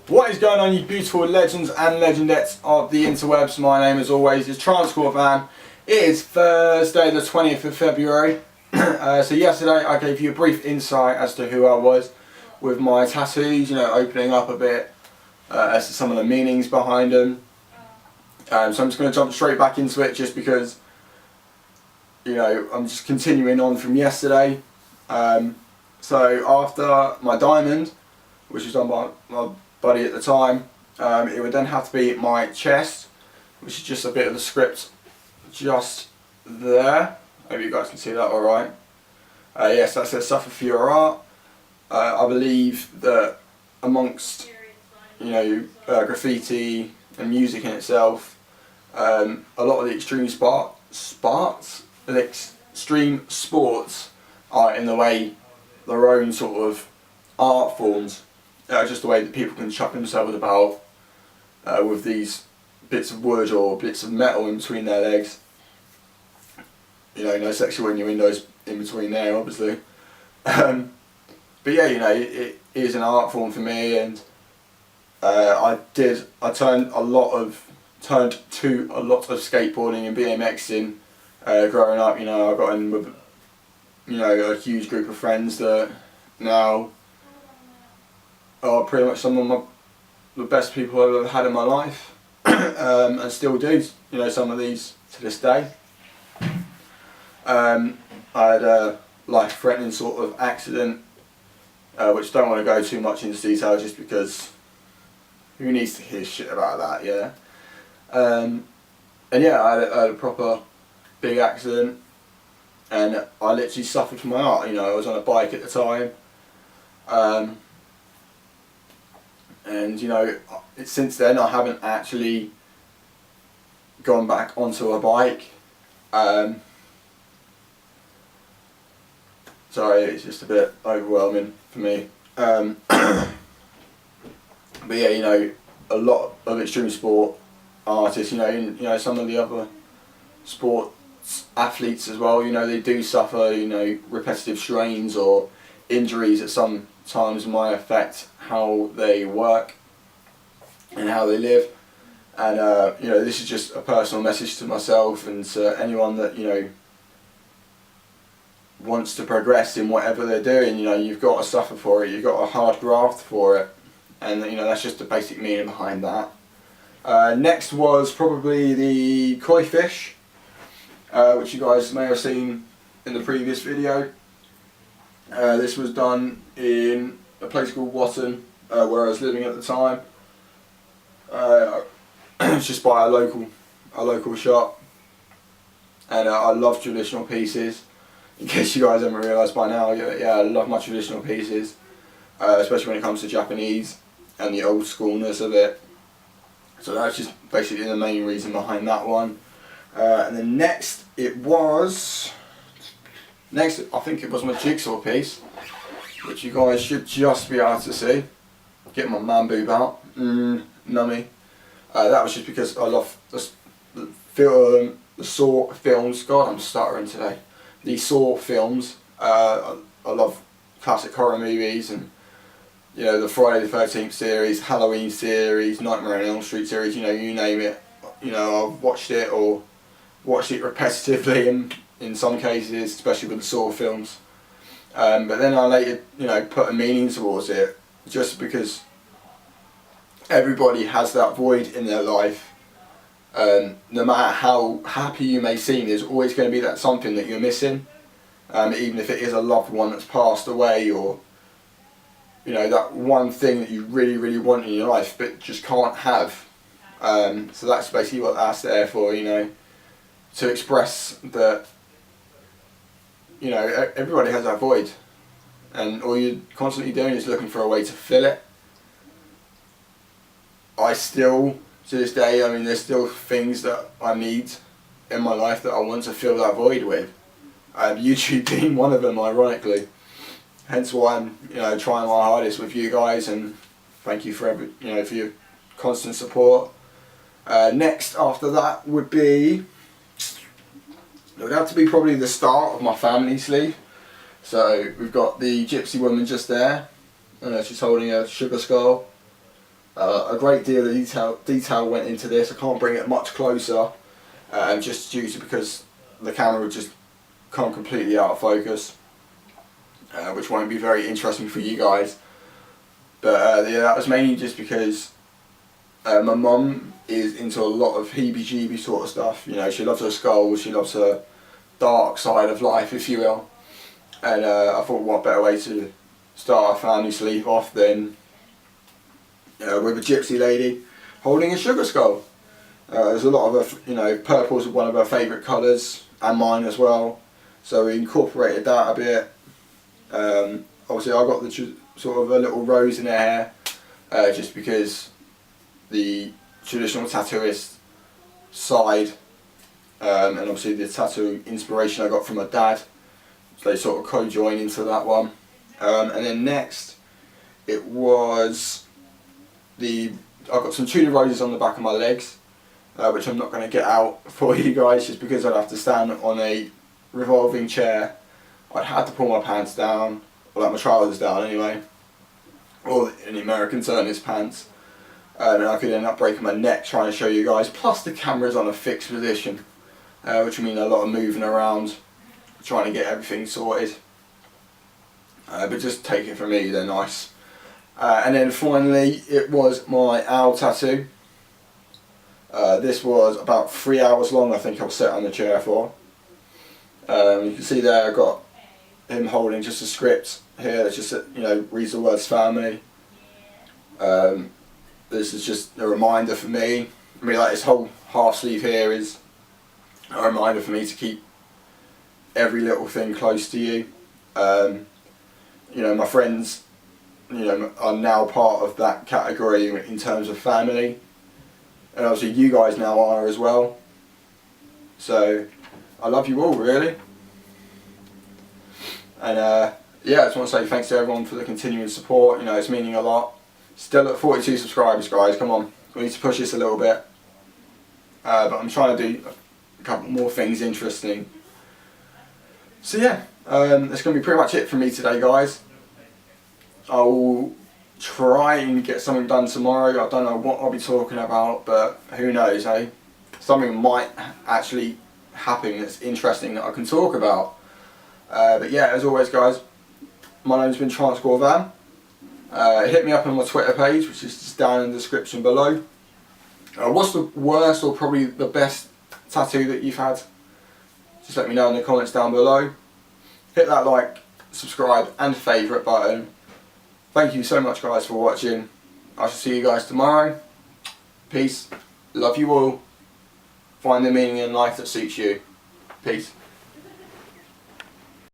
What is going on, you beautiful legends and legendettes of the interwebs? My name as always is Trance Van. It is Thursday the 20th of February. So yesterday I gave you a brief insight as to who I was with my tattoos, opening up a bit as to some of the meanings behind them. So I'm just going to jump straight back into it just because, I'm just continuing on from yesterday. So after my diamond, which was done by my buddy at the time, it would then have to be my chest, which is just a bit of the script just there. Hope you guys can see that alright. Yes, that says suffer for your art. I believe that amongst graffiti and music in itself, a lot of the extreme sports are in the way their own sort of art forms. Just the way that people can chuck themselves about with these bits of wood or bits of metal in between their legs. No sexual innuendos in between there, obviously. But yeah, it is an art form for me, and I turned to a lot of skateboarding and BMXing growing up. I got in with a huge group of friends that now are pretty much some of the best people I've ever had in my life, and still do. Some of these to this day. I had a life-threatening sort of accident, which don't want to go too much into detail just because who needs to hear shit about that, yeah? And yeah, I had a proper big accident, and I literally suffered from my art. I was on a bike at the time, and since then I haven't actually gone back onto a bike. Sorry, it's just a bit overwhelming for me. But yeah, a lot of extreme sport artists, some of the other sports athletes as well, they do suffer, repetitive strains or injuries that sometimes might affect how they work and how they live. And this is just a personal message to myself and to anyone that wants to progress in whatever they're doing. You've got to suffer for it, you've got a hard graft for it, and that's just the basic meaning behind that. Next was probably the koi fish, which you guys may have seen in the previous video. This was done in a place called Watton, where I was living at the time. It's just by a local shop, and I love traditional pieces. In case you guys haven't realised by now, yeah, I love my traditional pieces, especially when it comes to Japanese and the old schoolness of it. So that's just basically the main reason behind that one. And then next I think it was my jigsaw piece, which you guys should just be able to see. Get my man boob out, nummy. That was just because I love the Saw films. God, I'm stuttering today. The Saw films. I love classic horror movies, and the Friday the 13th series, Halloween series, Nightmare on Elm Street series. You name it. I've watched it or watched it repetitively in some cases, especially with the Saw films. But then I later put a meaning towards it, just because everybody has that void in their life. No matter how happy you may seem, there's always going to be that something that you're missing, even if it is a loved one that's passed away, or that one thing that you really, really want in your life but just can't have. So that's basically what that's there for, to express that everybody has that void, and all you're constantly doing is looking for a way to fill it. I still, to this day, there's still things that I need in my life that I want to fill that void with. YouTube being one of them, ironically. Hence why I'm, trying my hardest with you guys, and thank you for for your constant support. Next after that would have to be probably the start of my family sleeve. So we've got the gypsy woman just there. She's holding a sugar skull. A great deal of detail went into this. I can't bring it much closer, just due to because the camera would just come completely out of focus, which won't be very interesting for you guys. But yeah, that was mainly just because my mum is into a lot of heebie-jeebie sort of stuff. You know, she loves her skulls, she loves her dark side of life, if you will. And I thought, what better way to start our family sleep off than with a gypsy lady holding a sugar skull. There's a lot of her, you know, purple's one of her favourite colours, and mine as well. So we incorporated that a bit. Obviously I got the sort of a little rose in her hair, just because the traditional tattooist side, and obviously the tattoo inspiration I got from my dad, so they sort of co-join into that one. And then next it was I've got some tudor roses on the back of my legs, which I'm not going to get out for you guys just because I'd have to stand on a revolving chair. I'd have to pull my pants down, or like my trousers down anyway, or in the American term is pants, and I could end up breaking my neck trying to show you guys. Plus the camera's on a fixed position, which will mean a lot of moving around, trying to get everything sorted. But just take it from me, they're nice. And then finally it was my owl tattoo. This was about 3 hours long, I think I was sat on the chair for. You can see there I got him holding just a script here that just, you know, reads the words family. This is just a reminder for me. I mean, like this whole half sleeve here is a reminder for me to keep every little thing close to you. You know, my friends, you know, are now part of that category in terms of family, and obviously you guys now are as well. So I love you all, really. And yeah, I just want to say thanks to everyone for the continuing support. You know, it's meaning a lot. Still at 42 subscribers, guys. Come on, we need to push this a little bit. But I'm trying to do a couple more things interesting. So yeah, that's going to be pretty much it for me today, guys. I'll try and get something done tomorrow. I don't know what I'll be talking about, but who knows, eh? Something might actually happen that's interesting that I can talk about. But yeah, as always, guys, my name's been Trance. Hit me up on my Twitter page, which is just down in the description below. What's the worst or probably the best tattoo that you've had? Just let me know in the comments down below. Hit that like, subscribe and favourite button. Thank you so much, guys, for watching. I shall see you guys tomorrow. Peace. Love you all. Find the meaning in life that suits you. Peace.